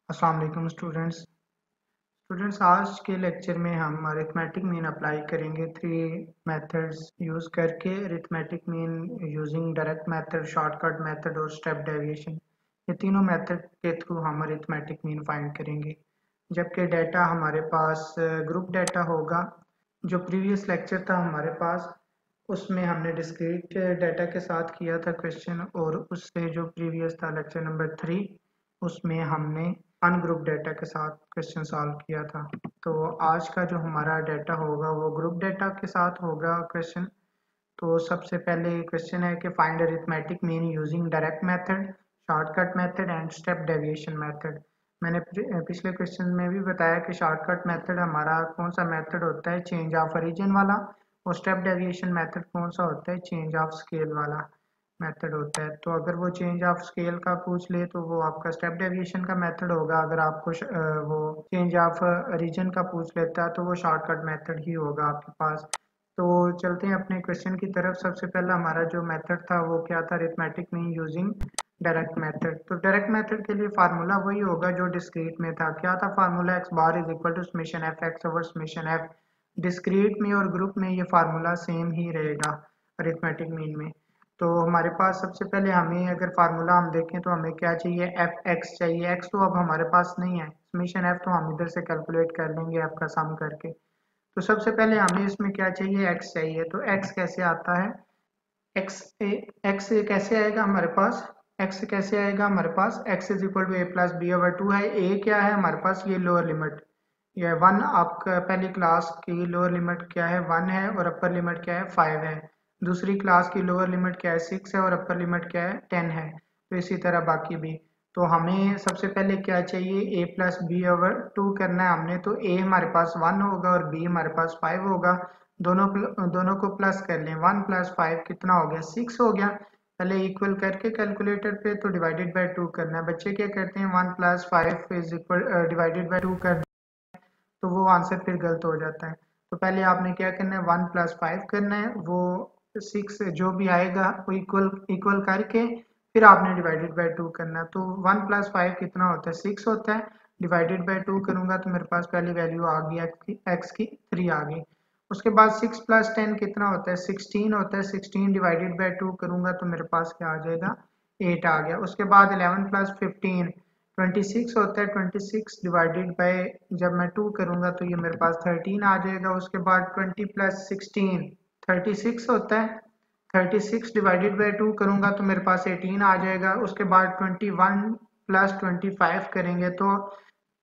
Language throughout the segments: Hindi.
अस्सलाम वालेकुम स्टूडेंट्स आज के लेक्चर में हम अरिथमेटिक मीन अप्लाई करेंगे थ्री मेथड्स यूज़ करके arithmetic mean using direct method, shortcut method और स्टेप डेविएशन। ये तीनों मेथड के थ्रू हम अरिथमेटिक मीन फाइंड करेंगे। जबकि डाटा हमारे पास ग्रुप डाटा होगा। जो प्रीवियस लेक्चर था हमारे पास उसमें हमने डिस्क्रीट डाटा के साथ किया था क्वेश्चन, और उससे जो प्रीवियस था लेक्चर नंबर 3 उसमें हमने अनग्रुप डाटा के साथ क्वेश्चन सॉल्व किया था। तो आज का जो हमारा डाटा होगा वो ग्रुप डाटा के साथ होगा क्वेश्चन। तो सबसे पहले क्वेश्चन है कि find arithmetic mean using direct method, shortcut method and step deviation method. मैंने पिछले क्वेश्चन में भी बताया कि शॉर्टकट मेथड हमारा कौन सा मेथड होता है, चेंज ऑफ ओरिजिन वाला, और स्टेप डेविएशन मेथड कौन सा होता है, चेंज ऑफ स्केल वाला मेथड होता है। तो अगर वो चेंज ऑफ स्केल का पूछ ले तो वो आपका स्टेप डेविएशन का मेथड होगा। अगर आपको वो चेंज ऑफ रीजन का पूछ लेता है तो वो शॉर्टकट मेथड ही होगा आपके पास। तो चलते हैं अपने क्वेश्चन की तरफ। सबसे पहला हमारा जो मेथड था वो क्या था, arithmetic mean using direct method. तो डायरेक्ट मेथड के लिए फार्मूला वही होगा जो डिस्क्रीट में था। क्या था formula, x bar is equal to summation F X over summation F. Discrete में और ग्रुप में ये फार्मूला सेम ही रहेगा अरिथमेटिक मीन में। तो हमारे पास सबसे पहले हमें अगर फार्मूला हम देखें तो हमें क्या चाहिए, एफ एक्स चाहिए। एक्स तो अब हमारे पास नहीं है, समेशन एफ तो हम इधर से कैलकुलेट कर लेंगे एफ का सम करके। तो सबसे पहले हमें इसमें क्या चाहिए, एक्स चाहिए। तो एक्स कैसे आता है, एक्स एक्स कैसे आएगा हमारे पास, एक्स कैसे आएगा हमारे पास, x is equal to A plus b over two है। ए क्या है हमारे पास, ये लोअर लिमिट, ये वन। आपका पहली क्लास की लोअर लिमिट क्या है, वन है, और अपर लिमिट क्या है, फाइव है। दूसरी क्लास की लोअर लिमिट क्या है, सिक्स है, और अपर लिमिट क्या है, टेन है। तो इसी तरह बाकी भी। तो हमें सबसे पहले क्या चाहिए, ए प्लस बी ओवर टू करना है हमने। तो ए हमारे पास वन होगा और बी हमारे पास फाइव होगा। दोनों को प्लस कर लें, वन प्लस फाइव कितना हो गया, सिक्स हो गया। पहले इक्वल करके कैलकुलेटर पे तो डिवाइडेड बाय टू करना है। बच्चे क्या करते हैं, one plus five is equal divided by two कर, तो वो आंसर फिर गलत हो जाता है। तो पहले आपने क्या करना है, वन प्लस फाइव करना है, वो सिक्स जो भी आएगा वो इक्वल इक्वल करके फिर आपने डिवाइडेड बाय टू करना है। तो वन प्लस फाइव कितना होता है, सिक्स होता है। डिवाइडेड बाय टू करूंगा तो मेरे पास पहली वैल्यू आ गई एक्स की थ्री आ गई। उसके बाद सिक्स प्लस टेन कितना होता है, सिक्सटीन होता है। सिक्सटीन डिवाइडेड बाय टू करूंगा तो मेरे पास क्या आ जाएगा, एट आ गया। उसके बाद इलेवन प्लस फिफ्टीन 26 होता है। 26 डिवाइडेड बाय जब मैं टू करूंगा तो ये मेरे पास 13 आ जाएगा। उसके बाद 20 प्लस 16 36 होता है। 36 डिवाइडेड बाय टू करूंगा तो मेरे पास 18 आ जाएगा। उसके बाद 21 प्लस 25 करेंगे तो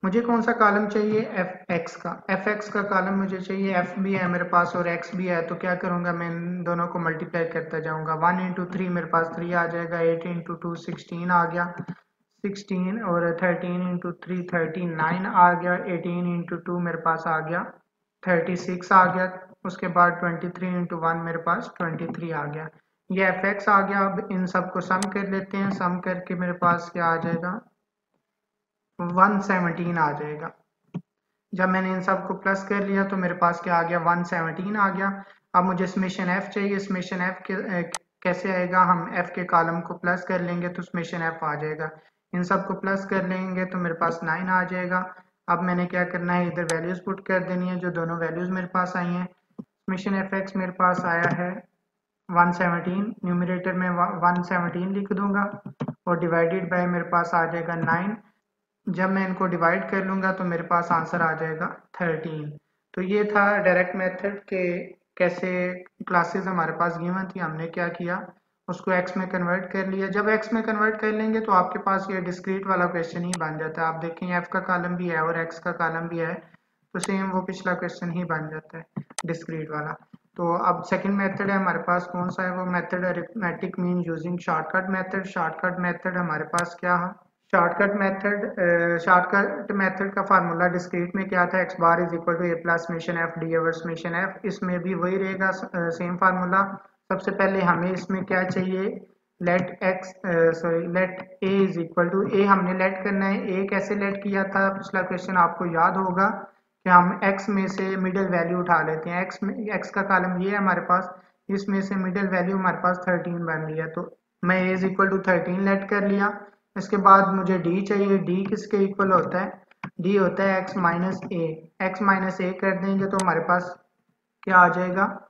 मुझे कौन सा कॉलम चाहिए, एफ एक्स का। एफ एक्स का कॉलम मुझे चाहिए, एफ भी है मेरे पास और एक्स भी है। तो क्या करूंगा, मैं इन दोनों को मल्टीप्लाई करता जाऊंगा। वन इंटू थ्री मेरे पास थ्री आ जाएगा, एट इंटू टू 16 आ गया, 16, और 13 इंटू थ्री 39 आ गया, 18 इंटू टू मेरे पास आ गया 36 आ गया। उसके बाद 23 इंटू वन मेरे पास 23 आ गया। ये एफ एक्स आ गया। अब इन सबको सम कर लेते हैं, सम करके मेरे पास क्या आ जाएगा, 117 आ जाएगा। जब मैंने इन सब को प्लस कर लिया तो मेरे पास क्या आ गया, 117 आ गया। अब मुझे समेशन एफ चाहिए। समेशन एफ कैसे आएगा, हम एफ के कॉलम को प्लस कर लेंगे तो समेशन एफ आ जाएगा। इन सब को प्लस कर लेंगे तो मेरे पास 9 आ जाएगा। अब मैंने क्या करना है, इधर वैल्यूज पुट कर देनी है, जो दोनों वैल्यूज मेरे पास आई हैं। समेशन एफ एक्स मेरे पास आया है 117, न्यूमरेटर में 117 लिख दूंगा, और डिवाइडेड बाय मेरे पास आ जाएगा 9। जब मैं इनको डिवाइड कर लूंगा तो मेरे पास आंसर आ जाएगा 13। तो ये था डायरेक्ट मेथड के कैसे क्लासेस हमारे पास गिवन थी, हमने क्या किया, उसको एक्स में कन्वर्ट कर लिया। जब एक्स में कन्वर्ट कर लेंगे तो आपके पास ये डिस्क्रीट वाला क्वेश्चन ही बन जाता है। आप देखें एफ का कॉलम भी है और एक्स का कॉलम भी है, तो सेम वो पिछला क्वेश्चन ही बन जाता है डिस्क्रीट वाला। तो अब सेकंड मेथड है हमारे पास, कौन सा है वो method, arithmetic mean using shortcut method. Shortcut method हमारे पास क्या है, शॉर्टकट मेथड का फार्मूला डिस्क्रीट में क्या था, X bar is equal to A plus summation F D over summation F. इसमें भी वही रहेगा, सेम फार्मूला। सबसे पहले हमें इसमें क्या चाहिए, let A is equal to, a हमने लेट करना है। ए कैसे लेट किया था, पिछला क्वेश्चन आपको याद होगा कि हम एक्स में से मिडिल वैल्यू उठा लेते हैं। एक्स का कॉलम ये है हमारे पास, इसमें से मिडिल वैल्यू हमारे पास 13 बन रही है। तो मैं ए इज इक्वल टू 13 लेट कर लिया। इसके बाद मुझे डी चाहिए। डी किसके इक्वल होता है? डी होता है x minus A. X minus a कर देंगे तो हमारे पास क्या आ जाएगा?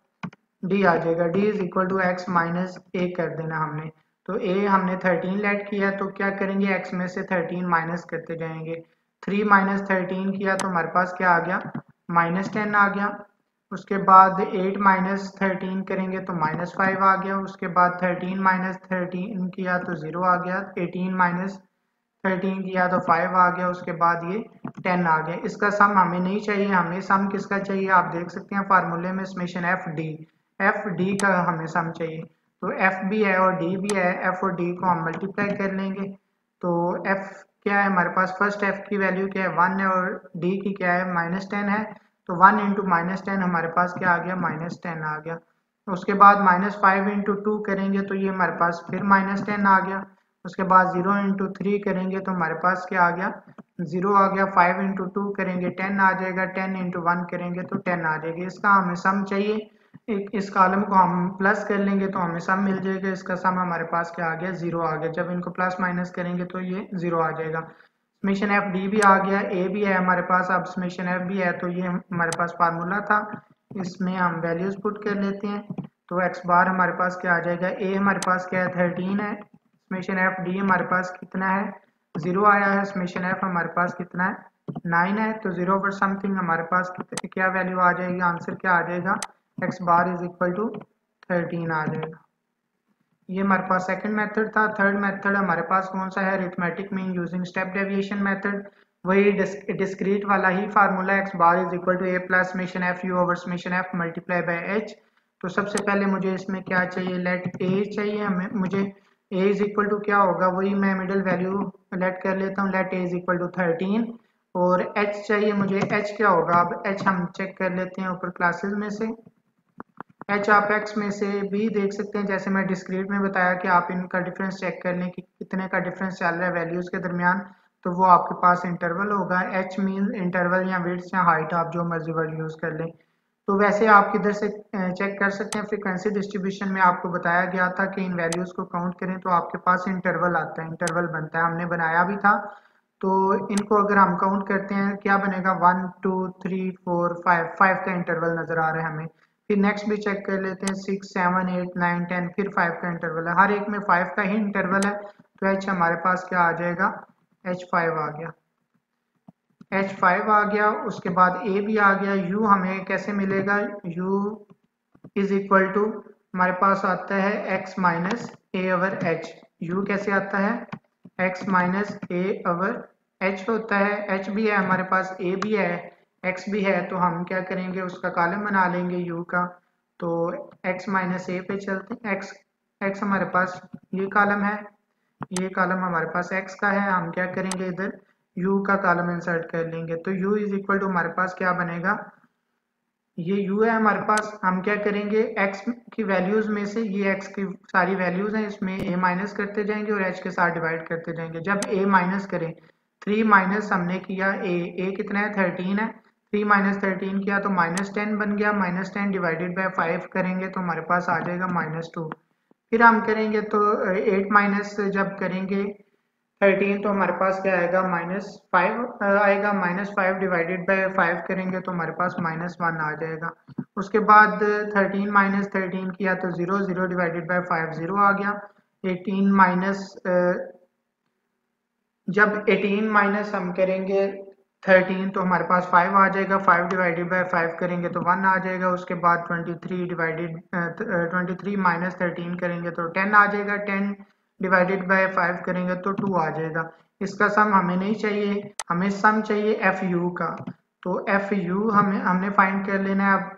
डी आ जाएगा। D is equal to x minus a कर देना हमने। तो ए हमने 13 लेट किया तो क्या करेंगे? एक्स में से 13 माइनस करते जाएंगे। 3 माइनस 13 किया तो हमारे पास क्या आ गया? -10 आ गया। उसके बाद 8 माइनस 13 करेंगे तो -5 आ गया। उसके बाद 13 माइनस 13 किया तो 0 आ गया। 18 माइनस 13 किया तो 5 आ गया। उसके बाद ये 10 आ गया। इसका सम हमें नहीं चाहिए, हमें सम किसका चाहिए? आप देख सकते हैं फार्मूले में समेशन एफ डी का हमें सम चाहिए। तो एफ भी है और डी भी है, एफ और डी को हम मल्टीप्लाई कर लेंगे। तो एफ क्या है हमारे पास? फर्स्ट एफ की वैल्यू क्या है? 1 है और डी की क्या है? -10 है। तो 1 इंटू -10 हमारे पास क्या आ गया? -10 आ गया। उसके बाद -5 इंटू 2 करेंगे तो ये हमारे पास फिर -10 आ गया। उसके बाद 0 इंटू 3 करेंगे तो हमारे पास क्या आ गया? 0 आ गया। 5 इंटू 2 करेंगे 10 आ जाएगा। 10 इंटू 1 करेंगे तो 10 आ जाएगी। इसका हमें सम चाहिए। इस कॉलम को हम प्लस कर लेंगे तो हमें सम मिल जाएगा। इसका सम हमारे पास क्या आ गया? 0 आ गया। जब इनको प्लस माइनस करेंगे तो ये 0 आ जाएगा। समेशन एफ डी भी आ गया, ए भी है हमारे पास। अब समेशन एफ भी है तो ये हमारे पास फार्मूला था, इसमें हम वैल्यूज पुट कर लेते हैं। तो एक्स बार हमारे पास क्या आ जाएगा? ए हमारे पास क्या है? 13 है। समेशन एफ डी हमारे पास कितना है? 0 आया है। समेशन एफ हमारे पास कितना है? 9 है। तो 0 पर समथिंग हमारे पास क्या वैल्यू आ जाएगी? आंसर क्या आ जाएगा? X bar is equal to 13 आ जाएगा। ये हमारे पास सेकंड मेथड था। थर्ड मेथड हमारे पास कौन सा है? Arithmetic mean using step deviation method. वही डिस्क्रीट वाला ही formula, x bar is equal to A plus summation F you over summation F multiply by h. तो सबसे पहले मुझे इसमें क्या चाहिए? लेट ए चाहिए हमें। मुझे ए इज इक्वल टू क्या होगा? वही मैं मिडिल वैल्यू लेट कर लेता हूँ। Let A is equal to 13। और एच चाहिए मुझे। एच क्या होगा? अब एच हम चेक कर लेते हैं ऊपर क्लासेस में से। एच आप एक्स में से भी देख सकते हैं, जैसे मैं डिस्क्रीट में बताया कि आप इनका डिफरेंस चेक कर लें कि कितने का डिफरेंस चल रहा है वैल्यूज के दरमियान। तो वो आपके पास इंटरवल होगा। एच मीन इंटरवल या विड्थ या हाइट, आप जो मर्जी वर्ड यूज कर लें। तो वैसे आप किधर से चेक कर सकते हैं? फ्रीक्वेंसी डिस्ट्रीब्यूशन में आपको बताया गया था कि इन वैल्यूज को काउंट करें तो आपके पास इंटरवल आता है, इंटरवल बनता है, हमने बनाया भी था। तो इनको अगर हम काउंट करते हैं क्या बनेगा? 1 2 3 4 5 का इंटरवल नजर आ रहा है हमें। फिर नेक्स्ट भी चेक कर लेते हैं, 6 7 8 9 10, फिर 5 का इंटरवल है। हर एक में 5 का ही इंटरवल है। तो एच हमारे पास क्या आ जाएगा? H5 आ गया। H5 आ गया। उसके बाद ए भी आ गया। यू हमें कैसे मिलेगा? यू इज इक्वल टू हमारे पास आता है x minus A over H. You कैसे आता है? एक्स माइनस ए ओवर एच होता है। एच भी है हमारे पास, ए भी है, एक्स भी है। तो हम क्या करेंगे? उसका कॉलम बना लेंगे यू का। तो एक्स माइनस ए पे चलते हैं। एक्स एक्स हमारे पास ये कॉलम है, ये कॉलम हमारे पास एक्स का है। हम क्या करेंगे? इधर यू का कॉलम इंसर्ट कर लेंगे। तो यू इज इक्वल टू हमारे पास क्या बनेगा? ये u है हमारे पास। हम क्या करेंगे? x की वैल्यूज में से, ये x की सारी वैल्यूज हैं, इसमें a माइनस करते जाएंगे और h के साथ डिवाइड करते जाएंगे। जब a माइनस करें, 3 माइनस हमने किया a कितना है? 13 है। 3 माइनस 13 किया तो -10 बन गया। -10 डिवाइडेड बाय 5 करेंगे तो हमारे पास आ जाएगा -2। फिर हम करेंगे तो 8 माइनस जब करेंगे 13 तो हमारे पास क्या आएगा? -5 आएगा। -5 डिवाइडेड बाय 5 करेंगे तो हमारे पास -1 आ जाएगा। उसके बाद 13 माइनस 13 किया तो 0, 0 डिवाइडेड बाय 5 0 आ गया। 18 माइनस जब 18 माइनस हम करेंगे 13 तो हमारे पास 5 आ जाएगा। 5 डिवाइडेड बाय 5 करेंगे तो 1 आ जाएगा। उसके बाद 23 माइनस 13 करेंगे तो 10 आ जाएगा। 10 डिवाइडेड बाय 5 करेंगे तो 2 आ जाएगा। इसका सम हमें नहीं चाहिए, हमें सम चाहिए एफ यू का। तो एफ यू हमने फाइंड कर लेना है। अब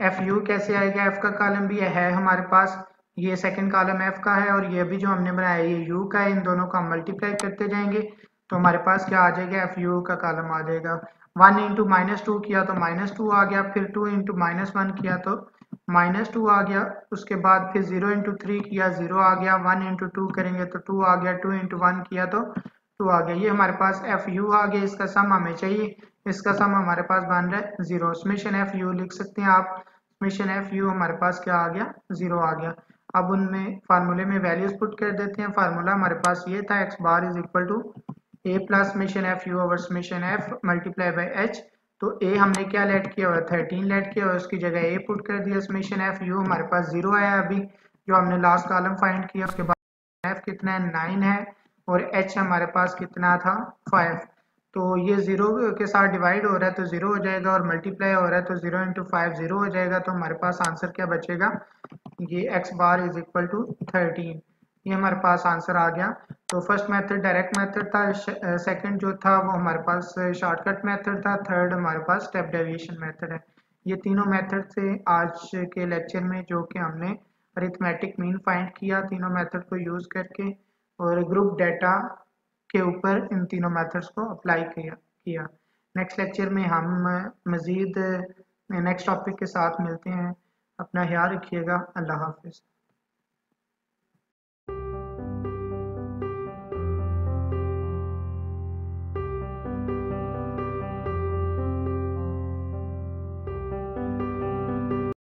एफ यू कैसे आएगा? एफ का कॉलम भी है हमारे पास, ये सेकंड कॉलम एफ का है और ये भी जो हमने बनाया ये यू का है। इन दोनों को हम मल्टीप्लाई करते जाएंगे तो हमारे पास क्या आ जाएगा? एफ यू का कॉलम आ जाएगा। 1 इंटू -2 किया तो -2 आ गया। फिर 2 इंटू -1 किया तो -2 आ गया। उसके बाद फिर 0 इंटू 3 किया 0 आ गया। 1 इंटू 2 करेंगे तो 2 आ गया। 2 इंटू 1 किया तो 2 आ गया। ये हमारे पास एफ यू आ गया। इसका सम हमें चाहिए, इसका सम हमारे पास बन रहा है 0। समेशन एफ यू लिख सकते हैं आप। समेशन एफ यू हमारे पास क्या आ गया? 0 आ गया। अब उनमें फार्मूले में वैल्यूज पुट कर देते हैं। फार्मूला हमारे पास ये था, X bar is equal to A plus summation F you over summation F multiply by H. तो ए हमने क्या लेट किया हुआ, 13 लेट किया हुआ, उसकी जगह ए पुट कर दिया समेशन एफ यू हमारे पास 0 आया अभी जो हमने लास्ट कॉलम फाइंड किया। उसके बाद एफ कितना है, 9 है, और एच हमारे पास कितना था, 5। तो ये 0 के साथ डिवाइड हो रहा है तो 0 हो जाएगा, और मल्टीप्लाई हो रहा है तो 0 इंटू 5 0 हो जाएगा। तो हमारे पास आंसर क्या बचेगा, ये X bar is equal to 13। ये हमारे पास आंसर आ गया। तो फर्स्ट मेथड डायरेक्ट मेथड था, सेकंड जो था वो हमारे पास शॉर्टकट मेथड था, थर्ड हमारे पास स्टेप डेविएशन मेथड है। ये तीनों मेथड से आज के लेक्चर में जो कि हमने अरिथमेटिक मीन फाइंड किया तीनों मेथड को यूज करके, और ग्रुप डेटा के ऊपर इन तीनों मेथड्स को अप्लाई किया। नेक्स्ट लेक्चर में हम मज़ीद नेक्स्ट टॉपिक के साथ मिलते हैं। अपना ख्याल रखिएगा। अल्लाह हाफिज़।